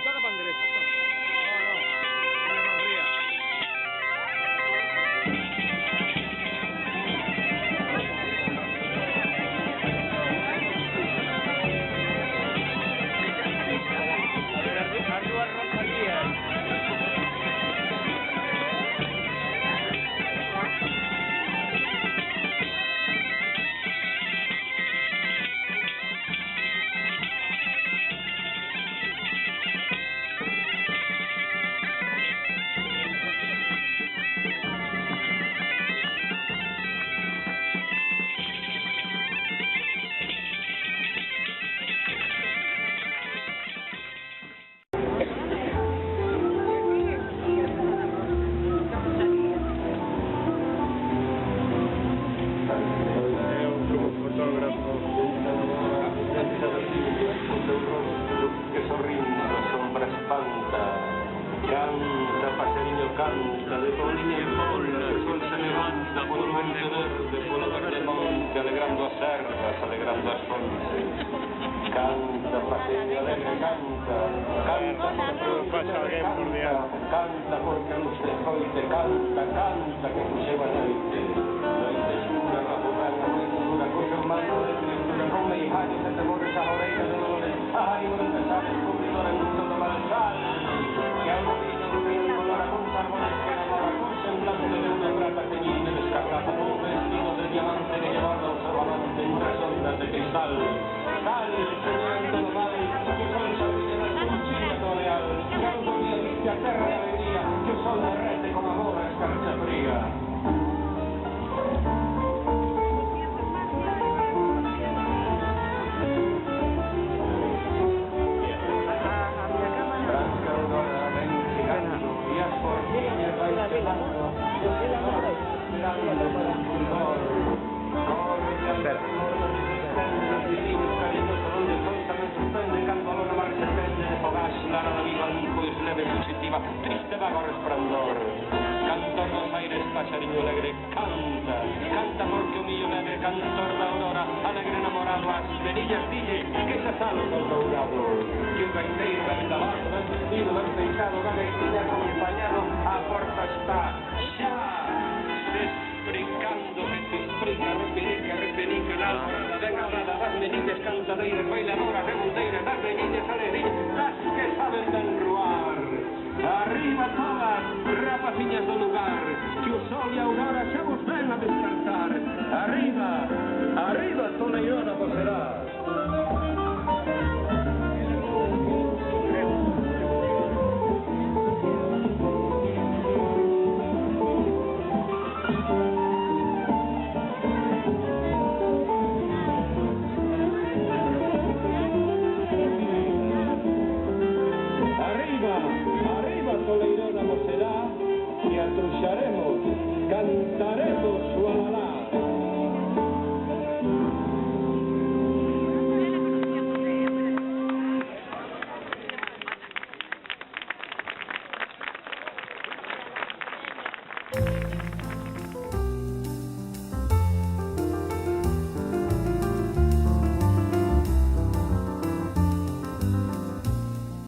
toca pandereta. No, tiene más ría. Ardu arroz aquí, Canta, paseriño, canta, de poliña en bola, o sol se levanta polo monte verde, polo verde monte, alegrando as ervas, alegrando as fontes. Canta, paseriño alegre, canta, canta, canta, porque non se escoite, canta, canta, que puxeva a noite. Noite escura, rabobana, noite dura, co seu manto de criatura, con meijallos e temores a oreira de dolores, ánimo de pesar, descubridora en todo malsal, que a una vida no tiene color, con árboles que enamora, con semblante de una plata teñida de escarlata, con un vestido de diamante que llevaba un salvamante en tres ondas de cristal. Sal, soñando no mal, que o sol se brilla na escuchilla do leal, que a outro día viste a terra de alegría, que o sol derrete con amor a escarcha fría. Triste vago resplandor, canta os aires, paxariño alegre, canta, canta porque o millo leve, cantor da aurora, alegre enamorado, as verillas dille que xa salo con dourado, que un gaiteiro ben lavado, ben vestido, ben peixado, ben gaitilla acompañado, a porta está xa, desbrincando, que te explica, repenica, na alborada, ben hablada, das menillas cantadeiras, bailadoras, remondeiras, das menillas alegrías, das que saben de enruar. Arriba todas, rapaciñas do lugar, que o sol e a aurora xa vos ven a despertar. Arriba, arriba, toleirona vos será.